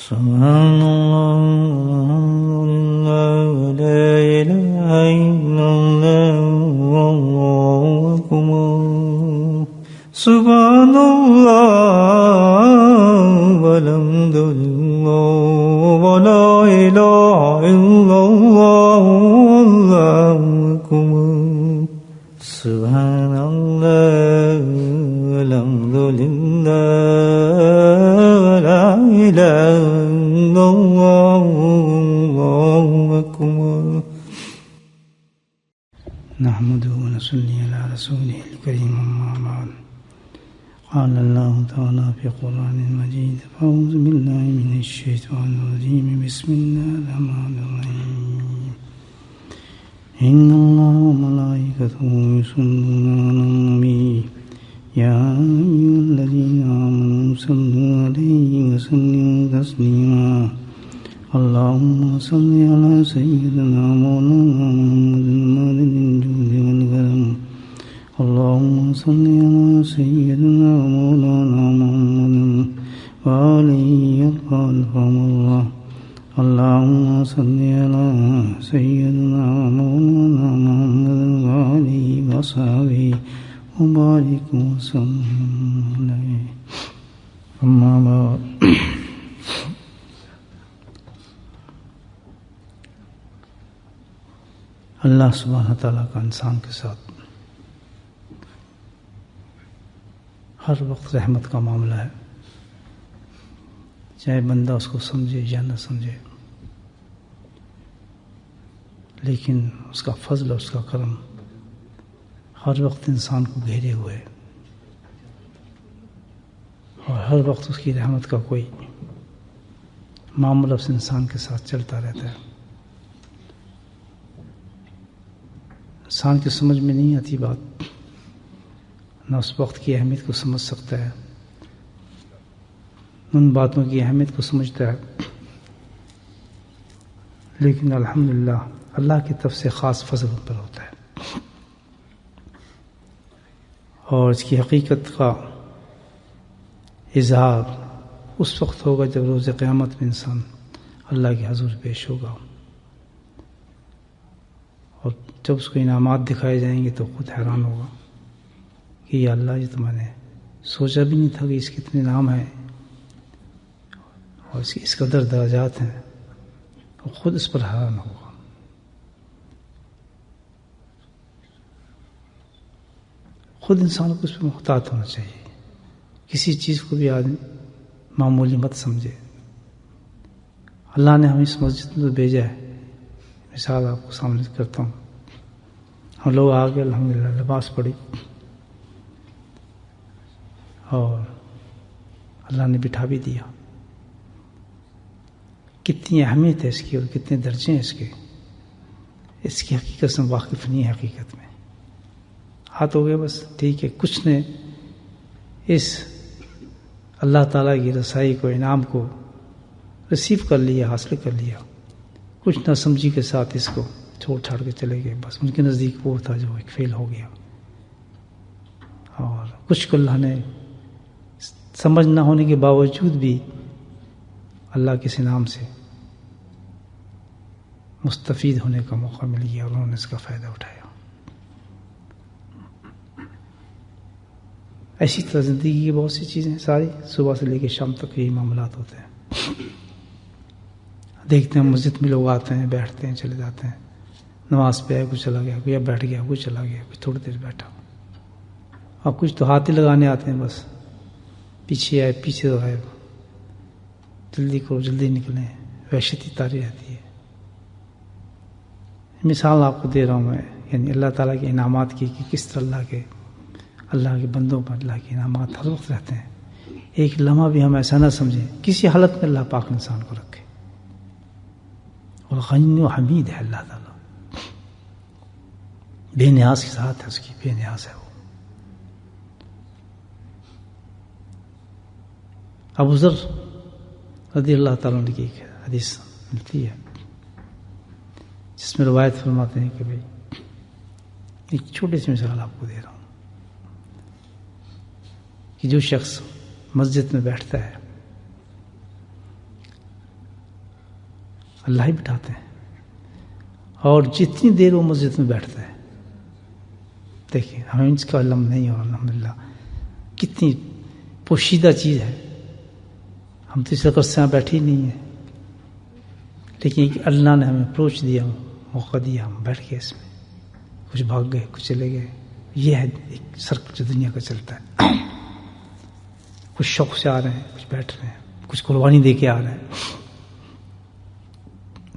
سبحان اللہ لا الہ الا اللہ واللہ اکبر سبحان اللہ والحمد للہ ولا الہ الا اللہ واللہ اکبر سبحان اللہ والحمد للہ ولا الہ الا اللہ واللہ اکبر نحمده ونصلي على رسوله الكريم أما بعد قال الله تعالى في القرآن المجيد أعوذ بالله من الشيطان الرجيم بسم الله الرحمن الرحيم إن الله وملائكته يصلون على النبي يا أيها الذين آمنوا صلوا عليه وسلموا تسليما اللهم صل على سيدنا مولانا محمد المالك الجود والكرم اللهم صل على سيدنا مولانا محمد وآله الخلفاء الله اللهم صل على سيدنا مولانا محمد وآله وصحبه وبارك وسلم عليه أما بعد اللہ سبحانہ تعالیٰ کا انسان کے ساتھ ہر وقت رحمت کا معاملہ ہے، چاہے بندہ اس کو سمجھے یا نہ سمجھے، لیکن اس کا فضل اور اس کا کرم ہر وقت انسان کو گھیرے ہوئے اور ہر وقت اس کی رحمت کا کوئی معاملہ اس انسان کے ساتھ چلتا رہتا ہے۔ انسان کی سمجھ میں نہیں آتی بات، نہ اس وقت کی اہمیت کو سمجھ سکتا ہے، ان باتوں کی اہمیت کو سمجھتا ہے، لیکن الحمدللہ اللہ کی طرف سے خاص فضل پر ہوتا ہے، اور اس کی حقیقت کا اظہار اس وقت ہوگا جب روز قیامت میں انسان اللہ کے حضور پیش ہوگا، اور جب اس کو انعامات دکھائے جائیں گے تو خود حیران ہوگا کہ یا اللہ یہ تو میں نے سوچا بھی نہیں تھا کہ اس کے اتنے نام ہیں اور اس قدر درجات ہیں، اور خود اس پر حیران ہوگا۔ خود انسان کو اس پہ محتاط ہونا چاہیے، کسی چیز کو بھی آدمی معمولی مت سمجھے۔ اللہ نے ہمیں اس مسجد میں بھیجا ہے، مثال آپ کو سامنے کرتا ہوں، ہم لوگ آگے الحمدللہ لباس پڑھی اور اللہ نے بٹھا بھی دیا۔ کتنی اہمیت ہے اس کی اور کتنے درجے ہیں اس کی حقیقت سے واقف نہیں ہے۔ حقیقت میں ہاتھ ہو گئے بس ٹھیک ہے، کچھ نے اس اللہ تعالیٰ کی رسائی کو، انعام کو ریسیو کر لیا، حاصل کر لیا، کچھ نہ سمجھی کے ساتھ اس کو چھوڑ چھاڑ کے چلے گئے، بس ان کے نزدیک وہ تھا جو ایک فیل ہو گیا، اور کچھ کو اللہ نے سمجھ نہ ہونے کے باوجود بھی اللہ کے اس انعام سے مستفید ہونے کا موقع مل گیا اور انہوں نے اس کا فائدہ اٹھایا۔ ایسی طرح زندگی کی بہت سی چیزیں ساری صبح سے لے کے شام تک یہی معاملات ہوتے ہیں۔ دیکھتے ہیں مسجد میں لوگ آتے ہیں، بیٹھتے ہیں، چلے جاتے ہیں، نماز پہ آئے، کوئی چلا گیا، کوئی بیٹھ گیا، کوئی چلا گیا، کوئی تھوڑی دیر بیٹھا، اور کچھ تو ہاتھ ہی لگانے آتے ہیں، بس پیچھے آئے، پیچھے تو آئے، جلدی کرو، جلدی نکلیں، وحشت ہی تاری رہتی ہے۔ مثال آپ کو دے رہا ہوں میں، یعنی اللہ تعالیٰ کے انعامات کی کہ کس طرح اللہ کے بندوں پر اللہ کے انعامات ہر وقت رہتے ہیں۔ ایک لمحہ بھی ہم ایسا نہ سمجھیں، کسی حالت میں اللہ پاک انسان کو رکھے، اور غنی و حمید ہے اللہ تعالیٰ، بے نیاز کی ذات ہے، اس کی بے نیاز ہے وہ۔ ابو ذر رضی اللہ تعالیٰ عنہ کی ایک حدیث ملتی ہے جس میں روایت فرماتے ہیں کہ بھائی ایک چھوٹی سی مثال آپ کو دے رہا ہوں کہ جو شخص مسجد میں بیٹھتا ہے اللہ ہی بٹھاتے ہیں. اور جتنی دیر وہ مسجد میں بیٹھتا ہے، دیکھیں ہمیں اس کا علم نہیں ہو، الحمدللہ کتنی پوشیدہ چیز ہے. ہم تو اس وقت سے یہاں بیٹھے ہی نہیں ہیں، لیکن اللہ نے ہمیں اپروچ دیا، موقع دیا، ہم بیٹھ گئے اس میں. کچھ بھاگ گئے، کچھ چلے گئے. یہ ہے ایک سرکل جو دنیا کا چلتا ہے. کچھ شوق سے آ رہے ہیں، کچھ بیٹھ رہے ہیں، کچھ قربانی دے کے آ رہے ہیں.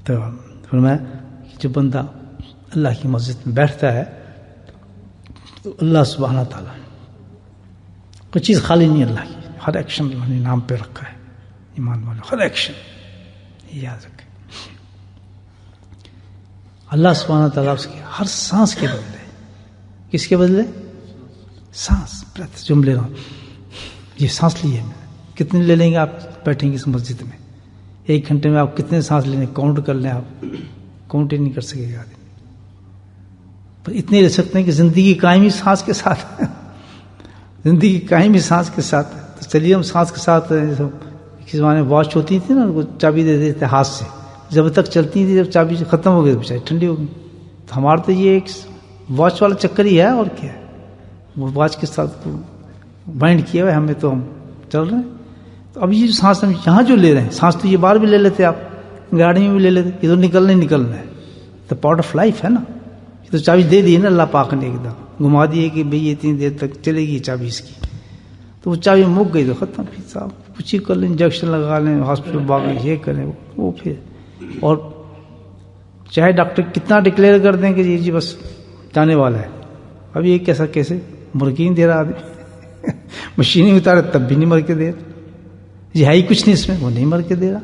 تو فرمایا جو بندہ اللہ کی مسجد میں بیٹھتا ہے تو اللہ سبحانہ تعالیٰ کوئی چیز خالی نہیں اللہ کی. ہر ایکشن اللہ نے نام پہ رکھا ہے. ایمان والو ہر ایکشن یاد رکھے. اللہ سبحانہ تعالیٰ اس کے ہر سانس کے بدلے، کس کے بدلے؟ سانس، برتھ جو لے رہا ہوں، یہ سانس لی ہے میں نے. کتنے لے لیں گے آپ بیٹھیں گے اس مسجد میں؟ 1 گھنٹے میں آپ کتنے سانس لیں گے؟ کاؤنٹ کر لیں. آپ کاؤنٹ ہی نہیں کر سکے گا آدمی. پر اتنے لے سکتے ہیں کہ زندگی قائم ہی سانس کے ساتھ ہے. زندگی قائم ہی سانس کے ساتھ ہے. تو چلیے ہم سانس کے ساتھ کسی زمانے میں واچ ہوتی تھی نا، ان کو چابی دے دیتے ہاتھ سے، جب تک چلتی تھی، جب چابی ختم ہو گئی تو بیچاری ٹھنڈی ہو گئی. تو ہمارا تو یہ ایک واچ والا چکر ہی ہے، اور کیا ہے. وہ واچ کے ساتھ بائنڈ کیا ہوا ہے ہمیں، تو ہم چل رہے ہیں. تو اب یہ جو سانس ہم یہاں جو لے رہے ہیں، سانس تو یہ باہر بھی لے لیتے آپ، گاڑی میں بھی لے لیتے، یہ تو نکلنا ہے. تو پارٹ آف لائف ہے نا. یہ تو چابی دے دی ہے نا اللہ پاک نے، ایک دم گھما دی کہ بھئی یہ اتنی دیر تک چلے گی چابی اس کی. تو وہ چابی مک گئی تو ختم. پھر صاحب کچھ ہی کر لیں، انجیکشن لگا لیں، ہاسپٹل بھاگیں، یہ کریں وہ پھر. اور چاہے ڈاکٹر کتنا ڈکلیئر کر دیں کہ جی بس جانے والا ہے، اب یہ کیسے مرغی نہیں دے رہا آدمی. مشینیں اتارے تب بھی نہیں مر کے دے رہا. یہ ہے ہی کچھ نہیں اس میں، وہ نہیں مر کے دے رہا.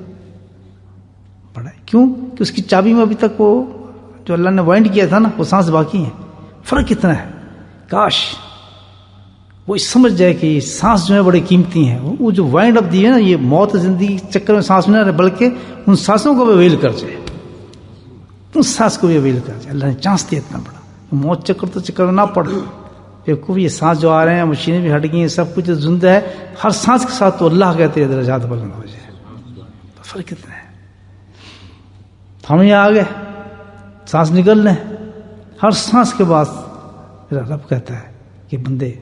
بڑا کیوں کہ اس کی چابی میں ابھی تک وہ جو اللہ نے وائنڈ کیا تھا نا، وہ سانس باقی ہے. فرق کتنا ہے. کاش وہ سمجھ جائے کہ یہ سانس جو ہے بڑے قیمتی ہیں. وہ جو وائنڈ اپ دی ہے نا، یہ موت زندگی چکر میں سانس میں نہ رہے، بلکہ ان سانسوں کو بھی اویل کر جائے، اس سانس کو بھی اویل کر جائے. اللہ نے چانس دیا اتنا بڑا. موت چکر میں نہ پڑ. دیکھو یہ سانس جو آ رہے ہیں، مشینیں بھی ہٹ گئی ہیں، سب کچھ زندہ ہے. ہر سانس کے ساتھ تو اللہ کہتے ہیں درجات بلند ہو جائے. فرق کتنا ہے. ہم یہاں آ گئے، سانس نکل لیں، ہر سانس کے بعد میرا رب کہتا ہے کہ بندے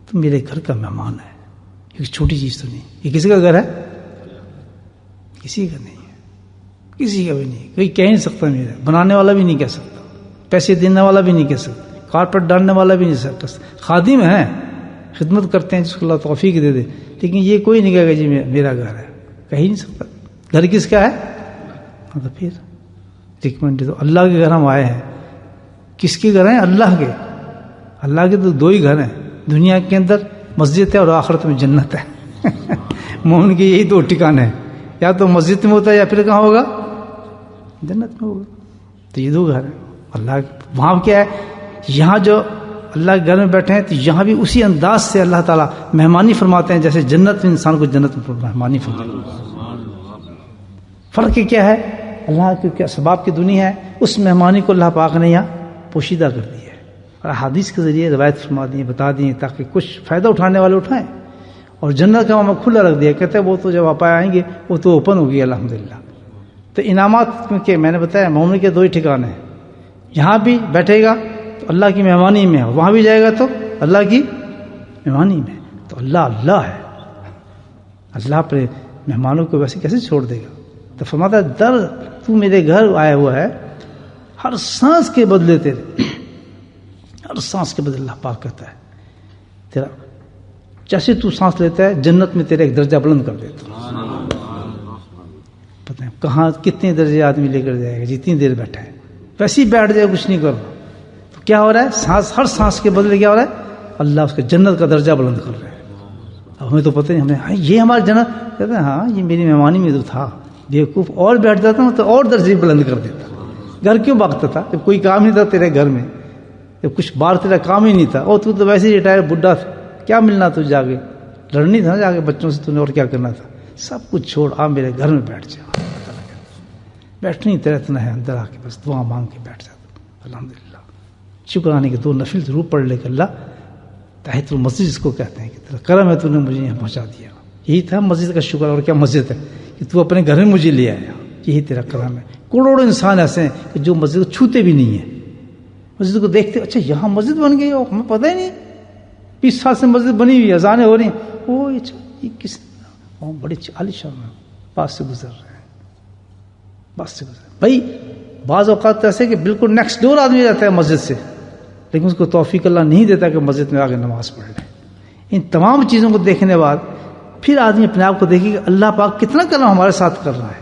تم میرے گھر کا مہمان ہے. ایک چھوٹی چیز تو نہیں. یہ کسی کا گھر ہے؟ کسی کا نہیں ہے، کسی کا بھی نہیں. کوئی کہہ نہیں سکتا میرا. بنانے والا بھی نہیں کہہ سکتا، پیسے دینے والا بھی نہیں کہہ سکتا، کارپیٹ ڈالنے والا بھی نہیں سکتا. خادم ہیں، خدمت کرتے ہیں جس کو اللہ توفیق دے دے، لیکن یہ کوئی نہیں کہے گا جی میرا گھر ہے. کہہ ہی نہیں سکتا. گھر کس کا ہے؟ تو پھر ریکمنڈ تو اللہ کے گھر ہم آئے ہیں. کس کے گھر ہیں؟ اللہ کے. اللہ کے تو 2 ہی گھر ہیں دنیا کے اندر، مسجد ہے اور آخرت میں جنت ہے. مومن کے یہی 2 ٹھکانے ہیں، یا تو مسجد میں ہوتا ہے یا پھر کہاں ہوگا؟ جنت میں ہوگا. تو یہ 2 گھر ہیں اللہ. وہاں کیا ہے؟ یہاں جو اللہ کے گھر میں بیٹھے ہیں تو یہاں بھی اسی انداز سے اللہ تعالیٰ مہمانی فرماتے ہیں جیسے جنت میں انسان کو جنت میں مہمانی فرماتے ہیں. فرق کیا ہے؟ اللہ کی کیا اسباب کی دنیا ہے، اس مہمانی کو اللہ پاک نے یہاں پوشیدہ کر دی ہے، اور حدیث کے ذریعے روایت فرما دی، بتا دی تاکہ کچھ فائدہ اٹھانے والے اٹھائیں. اور جنت کا معاملہ کھلا رکھ دیا. کہتے ہیں وہ تو جب آپ آئیں گے وہ تو اوپن ہوگی الحمدللہ. تو انعامات کے میں نے بتایا مومن کے 2 ہی ٹھکانے ہیں. یہاں بھی بیٹھے گا تو اللہ کی مہمانی میں ہے، وہاں بھی جائے گا تو اللہ کی مہمانی میں. تو اللہ ہے. اللہ اپنے مہمانوں کو ویسے کیسے چھوڑ دے گا؟ تو فرماتا ہے تو میرے گھر آیا ہوا ہے، ہر سانس کے بدلے تیرے، ہر سانس کے بدلے اللہ پاک کہتا ہے تیرا جیسے تو سانس لیتا ہے جنت میں تیرا ایک درجہ بلند کر دیتا ہوں. پتہ ہے کہاں کتنے درجے آدمی لے کر جائے گا جتنی دیر بیٹھا ہے. ویسے ہی بیٹھ جائے کچھ نہیں کرنا تو کیا ہو رہا ہے؟ سانس، ہر سانس کے بدلے کیا ہو رہا ہے؟ اللہ اس کے جنت کا درجہ بلند کر رہے ہیں. اب ہمیں تو پتہ نہیں، ہمیں یہ ہماری جنت. کہتے ہیں ہاں یہ میری مہمانی میں تو تھا. بیوقوف اور بیٹھ جاتا ہوں تو اور درجے بلند کر دیتا. گھر کیوں بھاگتا تھا جب کوئی کام نہیں تھا تیرے گھر میں، جب کچھ باہر تیرا کام ہی نہیں تھا، اور تو ویسے ہی ریٹائر بڈھا تھا، کیا ملنا تجھے جا کے؟ لڑنی تھا جا کے بچوں سے، تو نے اور کیا کرنا تھا؟ سب کچھ چھوڑ آ میرے گھر میں بیٹھ جا. بیٹھنی تیرا اتنا ہے اندر آ کے بس دعا مانگ کے بیٹھ جاتا. الحمدللہ شکرانے کے 2 نفل ضرور پڑھ لے کر اللہ تحیۃ المسجد جس کو کہتے ہیں کہ تیرا کرم ہے تو نے مجھے یہاں پہنچا دیا. یہی تھا مسجد کا شکر. اور کیا مسجد ہے کہ تو اپنے گھر میں مجھے لے آیا. یہی تیرا کرم ہے. کروڑوں انسان ایسے ہیں کہ جو مسجد کو چھوتے بھی نہیں ہیں, مسجد کو دیکھتے اچھا یہاں مسجد بن گئی, ہمیں پتہ ہی نہیں, 20 سال سے مسجد بنی ہوئی ہے, اذانیں ہو رہی ہیں, وہ یہ کس بڑے عالیشان پاس سے گزر رہے ہیں, پاس سے گزر. بھائی بعض اوقات ایسے کہ بالکل نیکسٹ ڈور آدمی جاتا ہے مسجد سے, لیکن اس کو توفیق اللہ نہیں دیتا کہ مسجد میں آگے نماز پڑھ لے. ان تمام چیزوں کو دیکھنے بعد پھر آدمی اپنے آپ کو دیکھے کہ اللہ پاک کتنا کرم ہمارے ساتھ کر رہا ہے,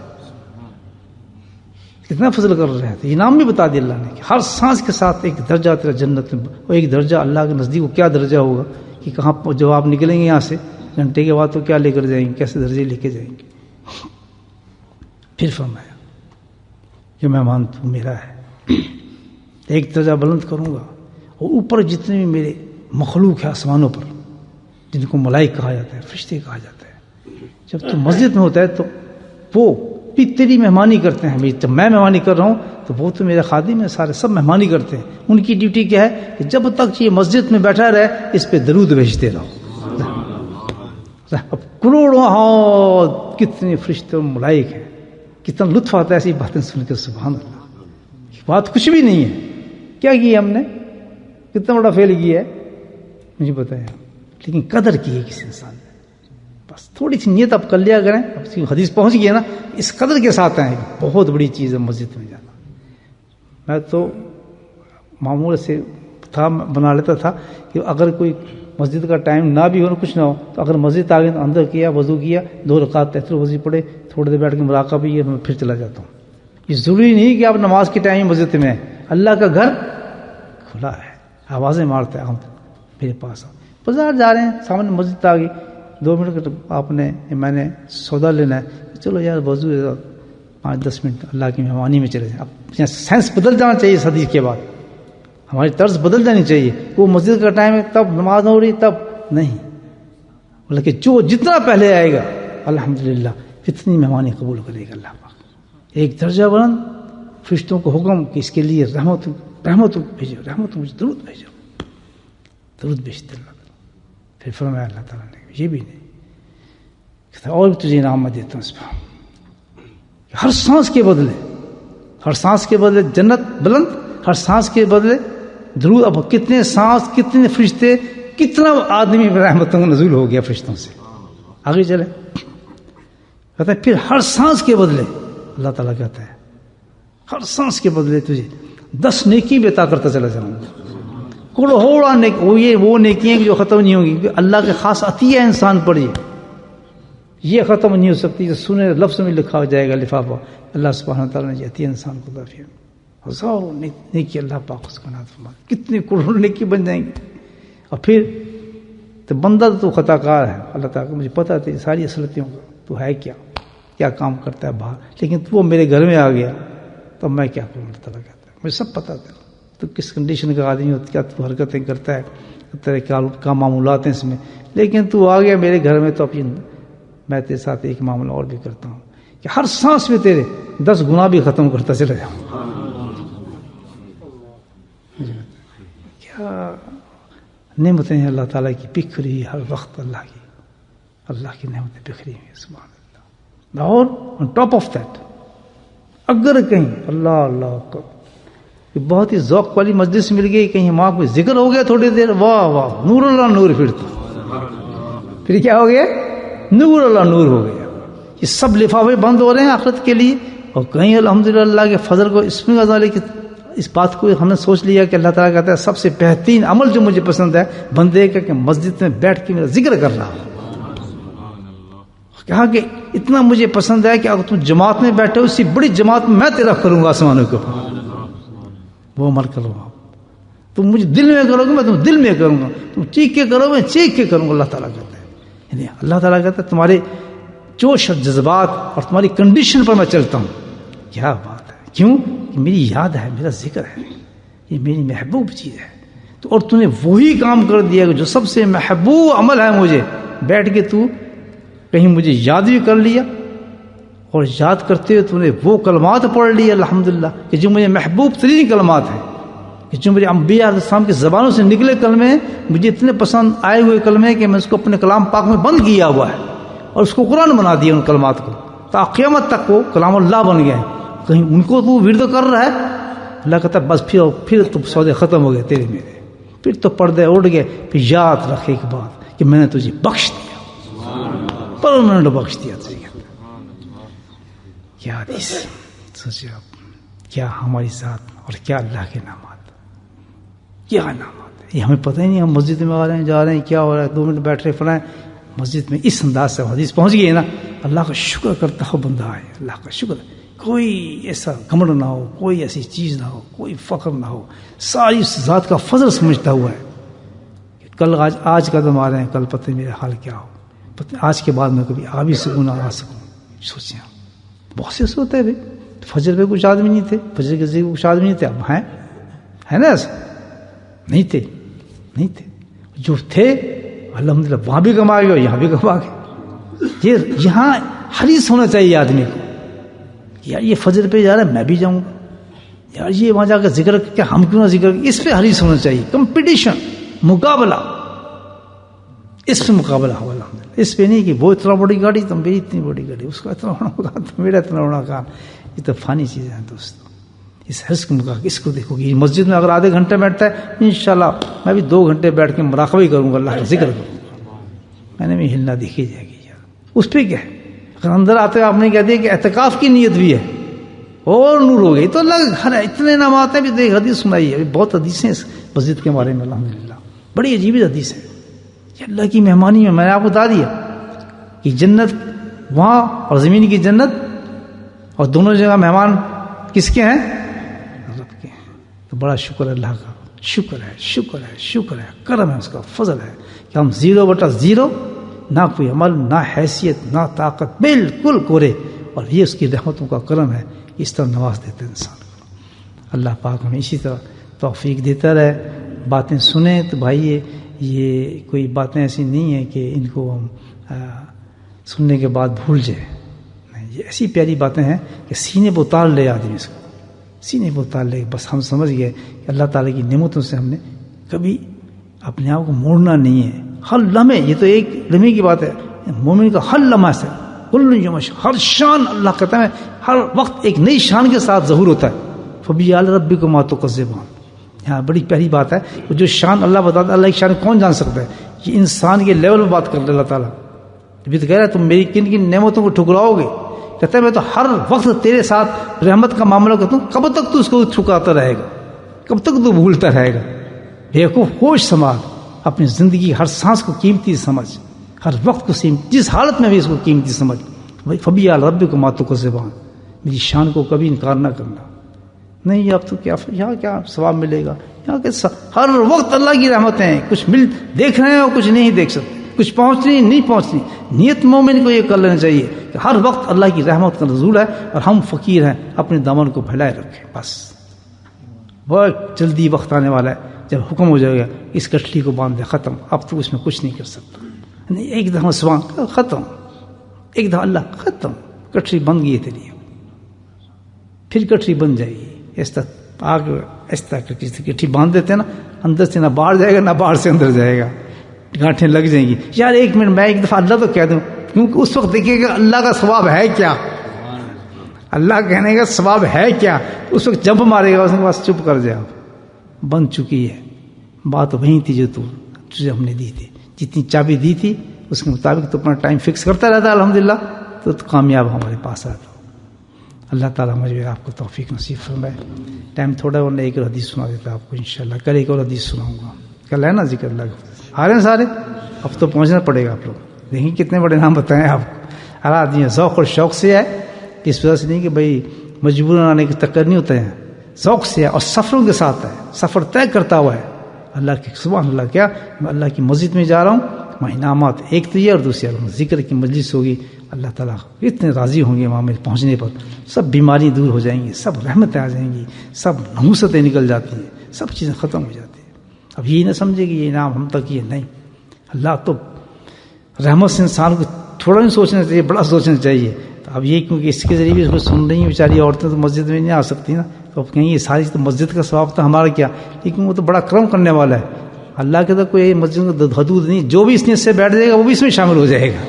کتنا فضل کر رہے ہیں. تو انعام بھی بتا دیا اللہ نے کہ ہر سانس کے ساتھ ایک درجہ تیرا جنت میں, اور ایک درجہ اللہ کے نزدیک وہ کیا درجہ ہوگا کہ کہاں جب آپ نکلیں گے یہاں سے گھنٹے کے بعد تو کیا لے کر جائیں گے, کیسے درجے لے کے جائیں گے. پھر فرمایا کہ مہمان تو میرا ہے, ایک درجہ بلند کروں گا, اور اوپر جتنے بھی میرے مخلوق ہے آسمانوں پر, جن کو ملائک کہا جاتا ہے, فرشتے کہا جاتا ہے, جب تو مسجد میں ہوتا ہے تو وہ بھی تیری مہمانی کرتے ہیں. جب میں مہمانی کر رہا ہوں تو وہ تو میرے خادم ہیں, سارے سب مہمانی کرتے ہیں. ان کی ڈیوٹی کیا ہے کہ جب تک یہ مسجد میں بیٹھا رہے اس پہ درود بھیجتے رہو. اب کروڑوں کتنے فرشتے اور ملائک ہیں, کتنا لطف آتا ہے ایسی باتیں سن کے. سبحان اللہ, بات کچھ بھی نہیں ہے. کیا کیا ہم نے, کتنا بڑا فیل کیا ہے مجھے بتایا, لیکن قدر کی ہے کسی انسان نے. بس تھوڑی سی نیت آپ کر لیا کریں, اب حدیث پہنچ گئی ہے نا, اس قدر کے ساتھ آئیں. بہت بڑی چیز ہے مسجد میں جانا. میں تو معمول سے تھا, بنا لیتا تھا کہ اگر کوئی مسجد کا ٹائم نہ بھی ہو, کچھ نہ ہو, تو اگر مسجد آ گئی تو اندر کیا, وضو کیا, 2 رکعت تحت الوضو پڑھے, تھوڑی دیر بیٹھ کے مراقبہ بھی ہے, میں پھر چلا جاتا ہوں. یہ ضروری نہیں کہ آپ نماز کے ٹائم مسجد میں ہیں. اللہ کا گھر کھلا ہے, آوازیں مارتا ہے, ہم میرے پاس بازار جا رہے ہیں, سامنے مسجد آ گئی, 2 منٹ آپ نے, میں نے سودا لینا ہے, چلو یار وضو 5-10 منٹ اللہ کی مہمانی میں چلے جائیں. اب سینس بدل جانا چاہیے اس حدیث کے بعد, ہماری طرز بدل جانی چاہیے. وہ مسجد کا ٹائم ہے تب نماز نہ ہو رہی تب نہیں, بلکہ جو جتنا پہلے آئے گا الحمدللہ اتنی مہمانی قبول کرے گا اللہ پاک. ایک درجہ بلند, فرشتوں کو حکم کہ اس کے لیے رحمت بھیجو, رحمت مجھے درود بھیجو, درود بھیجتے اللہ. پھر فرمایا اللہ تعالیٰ نے یہ بھی نہیں, اور تجھے انعام میں دیتا ہوں اس پر, ہر سانس کے بدلے, ہر سانس کے بدلے جنت بلند, ہر سانس کے بدلے درود. اب کتنے سانس, کتنے فرشتے, کتنا آدمی رحمتوں کا نزول ہو گیا فرشتوں سے. آگے چلے کہتا ہے پھر ہر سانس کے بدلے اللہ تعالیٰ کہتا ہے ہر سانس کے بدلے تجھے 10 نیکی بھی عطا کرتا چلا جاؤں گا. کروڑا نیکی, وہ نیکیاں جو ختم نہیں ہوں گی, کیونکہ اللہ کے خاص عطیہ انسان پر یہ ختم نہیں ہو سکتی. جو سنے لفظ میں لکھا جائے گا لفافہ, اللہ سبحانہ تعالیٰ نے یہ عطیہ انسان کو عطا کیا. ہزاروں نیکی اللہ پاک اس کو عنایت فرمائے, کتنے کروڑوں نیکی بن جائیں گے. اور پھر تو بندہ تو خطا کار ہے, اللہ تعالیٰ کو مجھے پتہ ہے تیری ساری اصلیتوں کا, تو ہے کیا کام کرتا ہے باہر, لیکن تو میر گھر میں آ گیا تو میں کیا کروں. اللہ تعالیٰ کہتا ہے مجھے سب پتہ ہے تو کس کنڈیشن کا آدمی ہوتا, کیا تو حرکتیں کرتا ہے, تیرے کیا معمولات ہیں اس میں, لیکن تو آ گیا میرے گھر میں تو اپنی میں تیرے ساتھ ایک معاملہ اور بھی کرتا ہوں کہ ہر سانس میں تیرے 10 گناہ بھی ختم کرتا چلا جاؤں. کیا نعمتیں ہیں اللہ تعالیٰ کی بکھری ہر وقت, اللہ کی نعمتیں بکھری ہوئی. سبحان اللہ. اور آن ٹاپ آف دیٹ اگر کہیں اللہ بہت ہی ذوق والی مجلس مل گئی, کہیں وہاں کوئی ذکر ہو گیا تھوڑی دیر, واہ واہ نور اللہ نور, پھر کیا ہو گیا, نور اللہ نور ہو گیا. یہ سب لفافے بند ہو رہے ہیں آخرت کے لیے. اور کہیں الحمدللہ اللہ کے فضل کو اس میں غزالے کی اس بات کو ہم نے سوچ لیا کہ اللہ تعالیٰ کہتا ہے سب سے بہترین عمل جو مجھے پسند ہے بندے کا کہ مسجد میں بیٹھ کے میرا ذکر کر رہا ہوں. کہا کہ اتنا مجھے پسند ہے کہ اگر تم جماعت میں بیٹھے ہو, اسی بڑی جماعت میں تیرا کروں گا آسمانوں کے اوپر, وہ عمل کرو. تم مجھے دل میں کرو گے میں تم دل میں کروں گا, تم چیخ کے کرو میں چیخ کے کروں گا. اللہ تعالیٰ کہتا ہے, یعنی اللہ تعالیٰ کہتا ہے تمہارے جوش اور جذبات اور تمہاری کنڈیشن پر میں چلتا ہوں. کیا بات ہے, کیوں کہ میری یاد ہے, میرا ذکر ہے, یہ میری محبوب چیز ہے. تو اور تو نے وہی کام کر دیا جو سب سے محبوب عمل ہے مجھے, بیٹھ کے تو کہیں مجھے یاد بھی کر لیا, اور یاد کرتے ہوئے تو نے وہ کلمات پڑھ لی الحمدللہ کہ جو مجھے محبوب ترین کلمات ہیں, کہ جو میرے انبیاء علیہ السلام کی زبانوں سے نکلے کلمے مجھے اتنے پسند آئے ہوئے کلمے کہ میں اس کو اپنے کلام پاک میں بند کیا ہوا ہے, اور اس کو قرآن بنا دیا ان کلمات کو, تا قیامت تک وہ کلام اللہ بن گئے. کہیں ان کو تو ورد کر رہا ہے, اللہ کہتا ہے بس پھر تو سودے ختم ہو گئے تیرے میرے, پھر تو پردے اڑ گئے. پھر یاد رکھے ایک بات کہ میں نے تجھے بخش دیا, پرماننٹ بخش دیا تجھے. کیا حدیث, سوچے آپ, کیا ہماری ذات اور کیا اللہ کے نامات, کیا نامات ہے. یہ ہمیں پتہ ہی نہیں, ہم مسجد میں آ رہے ہیں جا رہے ہیں, کیا ہو رہا ہے, 2 منٹ بیٹھ رہے فلائیں مسجد میں. اس انداز سے حدیث پہنچ گئی ہے نا, اللہ کا شکر کرتا ہو بندہ ہے, اللہ کا شکر. کوئی ایسا گھمنڈ نہ ہو, کوئی ایسی چیز نہ ہو, کوئی فخر نہ ہو, ساری اس ذات کا فضل سمجھتا ہوا ہے کہ کل آج قدم آ رہے ہیں, کل پتہ میرا حال کیا ہو, آج کے بعد میں کبھی آ بھی سکوں نہ آ سکوں. سوچیں بہت سے ہوتا ہے بھائی, فجر پہ کچھ آدمی نہیں تھے, فجر کے ذریعے کچھ آدمی نہیں تھے, اب ہیں, ہے نا ایسا نہیں تھے, نہیں تھے. جو تھے الحمدللہ وہاں بھی کما گئے اور یہاں بھی کما گئے. یہ یہاں حریص ہونا چاہیے آدمی کو, یار یہ فجر پہ جا رہا ہے میں بھی جاؤں گا, یار یہ وہاں جا کے ذکر کیا ہم کیوں نہ ذکر, اس پہ حریص ہونا چاہیے. کمپٹیشن, مقابلہ, اس پہ مقابلہ ہو الحمدللہ. اس پہ نہیں کہ وہ اتنا بڑی گاڑی تو میری اتنی بڑی گاڑی, اس کا اتنا بڑا مکان تو میرا اتنا بڑا مکان. یہ تو فانی چیزیں ہیں دوستو. اس حرص کو مقابلہ اس کو دیکھو گی. مسجد میں اگر آدھے گھنٹے بیٹھتا ہے, انشاءاللہ میں بھی 2 گھنٹے بیٹھ کے مراقبہ ہی کروں گا, اللہ کا ذکر کروں گا. میں نے بھی ہلنا دیکھی جائے گی یار. اس پہ کیا ہے, اگر اندر آتے ہوئے آپ نے کہہ دیا کہ اعتکاف کی نیت بھی ہے اور نور ہو گئی, تو اللہ کا گھر ہے, اتنے نامات ہیں. بھی تو ایک حدیث سنائی ہے, بہت حدیثیں اس مسجد کے بارے میں الحمدللہ, بڑی عجیب حدیث ہے. یہ اللہ کی مہمانی میں نے آپ کو بتا دیا کہ جنت وہاں اور زمین کی جنت, اور دونوں جگہ مہمان کس کے ہیں, رب کے ہیں. تو بڑا شکر ہے اللہ کا, شکر ہے, شکر ہے, شکر ہے, کرم ہے, اس کا فضل ہے کہ ہم 0/0, نہ کوئی عمل, نہ حیثیت, نہ طاقت, بالکل کورے. اور یہ اس کی رحمتوں کا کرم ہے, اس طرح نواز دیتے ہیں انسان کو. اللہ پاک ہمیں اسی طرح توفیق دیتا رہے. باتیں سنیں تو بھائی یہ کوئی باتیں ایسی نہیں ہیں کہ ان کو ہم سننے کے بعد بھول جائیں. یہ ایسی پیاری باتیں ہیں کہ سینے پہ اتار لے آدمی, اس کو سینے پہ اتار لے. بس ہم سمجھ گئے کہ اللہ تعالیٰ کی نعمتوں سے ہم نے کبھی اپنے آپ کو موڑنا نہیں ہے. ہر لمحے, یہ تو ایک لمحے کی بات ہے, مومن کا ہر لمحہ سے کل یومش, ہر شان اللہ کہتا ہے ہر وقت ایک نئی شان کے ساتھ ظہور ہوتا ہے. فبیعال ربکما تکذبان, یہاں بڑی پیاری بات ہے. جو شان اللہ بتاتا ہے, اللہ کی شان کون جان سکتا ہے. یہ انسان کے لیول میں بات کر رہے اللہ تعالیٰ. ابھی تو کہہ رہا ہے تم میری کن کن نعمتوں کو ٹھکراؤ گے, کہتا ہے میں تو ہر وقت تیرے ساتھ رحمت کا معاملہ کرتا ہوں. کب تک تو اس کو ٹھکراتا رہے گا, کب تک تو بھولتا رہے گا. بیوقوف ہوش سنبھال, اپنی زندگی ہر سانس کو قیمتی سمجھ, ہر وقت کو جس حالت میں بھی اس کو قیمتی سمجھ. فبیعال ربکما تکذبان, میری شان کو کبھی انکار نہ کرنا. نہیں اب تو کیا یہاں کیا ثواب ملے گا, یہاں کے ہر وقت اللہ کی رحمتیں ہیں. کچھ دیکھ رہے ہیں اور کچھ نہیں دیکھ سکتے, کچھ پہنچنی نہیں پہنچنی. نیت مومن کو یہ کر لینا چاہیے کہ ہر وقت اللہ کی رحمت کا نزول ہے اور ہم فقیر ہیں, اپنے دامن کو پھیلائے رکھیں. بس بہت جلدی وقت آنے والا ہے جب حکم ہو جائے گا اس کٹھلی کو باندھ دے, ختم, اب تو اس میں کچھ نہیں کر سکتا. نہیں ایک دفعہ سبحان ختم, ایک دفعہ اللہ ختم, کٹھلی بن گئی ہے تیری, پھر کٹھلی بن جائے گی. اس طرح آگ اس طرح کٹھی باندھ دیتے ہیں نا, اندر سے نہ باہر جائے گا نہ باہر سے اندر جائے گا, گانٹھیں لگ جائیں گی. یار 1 منٹ میں ایک دفعہ اللہ تو کہہ دوں, کیونکہ اس وقت دیکھیے گا اللہ کا ثواب ہے کیا, اللہ کہنے کا ثواب ہے کیا. اس وقت جب مارے گا اس کے پاس چپ کر جائے, بن چکی ہے بات. وہیں تھی جو تجھے ہم نے دی تھی, جتنی چابی دی تھی اس کے مطابق تو اپنا ٹائم فکس کرتا رہتا الحمدللہ, تو کامیاب ہمارے پاس آتا. اللہ تعالیٰ مجھے آپ کو توفیق نصیب فرمائے. ٹائم تھوڑا اور ایک حدیث سنا دیتا آپ کو انشاءاللہ. کل ایک اور حدیث سناؤں گا, کل ہے نا ذکر اللہ کا. آ رہے ہیں سارے, اب تو پہنچنا پڑے گا. آپ لوگ دیکھیں کتنے بڑے نام بتائیں آپ کو. ہر آدمی ذوق اور شوق سے ہے, اس وجہ سے نہیں کہ بھائی مجبوراً آنے کی تکر نہیں ہوتے ہیں, ذوق سے ہے اور سفروں کے ساتھ ہے, سفر طے کرتا ہوا ہے. اللہ کی سبحان اللہ, کیا میں اللہ کی مسجد میں جا رہا ہوں, وہاں انعامات ایک تو یہ, اور دوسری ذکر کی مجلس ہوگی. اللہ تعالیٰ اتنے راضی ہوں گے وہاں میں پہنچنے پر, سب بیماری دور ہو جائیں گی, سب رحمتیں آ جائیں گی, سب نحوستیں نکل جاتی ہیں, سب چیزیں ختم ہو جاتی ہیں. اب یہ نہ سمجھے کہ یہ انعام ہم تک یہ نہیں. اللہ تو رحمت سے انسان کو تھوڑا نہیں سوچنا چاہیے, بڑا سوچنا چاہیے. تو اب یہ کیونکہ اس کے ذریعے بھی اس کو سن رہی ہیں بیچاری عورتیں, تو مسجد میں نہیں آ سکتی نا, تو اب کہیں یہ ساری تو مسجد کا ثواب تو ہمارا کیا, لیکن وہ تو بڑا کرم کرنے والا ہے. اللہ کے تو کوئی مسجد کا حدود نہیں, جو بھی اس نیت سے بیٹھ جائے گا وہ بھی اس میں شامل ہو جائے گا.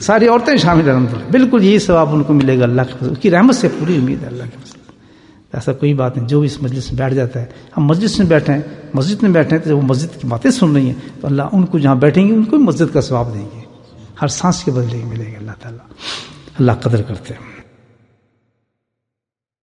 ساری عورتیں شامل الحمدللہ، بالکل یہی ثواب ان کو ملے گا اللہ کے فضل، اس کی رحمت سے پوری امید ہے اللہ کے فضل۔ ایسا کوئی بات نہیں، جو بھی اس مجلس میں بیٹھ جاتا ہے، ہم مجلس میں بیٹھے ہیں، مسجد میں بیٹھے ہیں، تو وہ مسجد کی باتیں سن رہی ہیں تو اللہ ان کو جہاں بیٹھیں گے ان کو بھی مسجد کا ثواب دیں گے، ہر سانس کے بدلے ملے گا اللہ تعالیٰ۔ اللہ قدر کرتے ہیں۔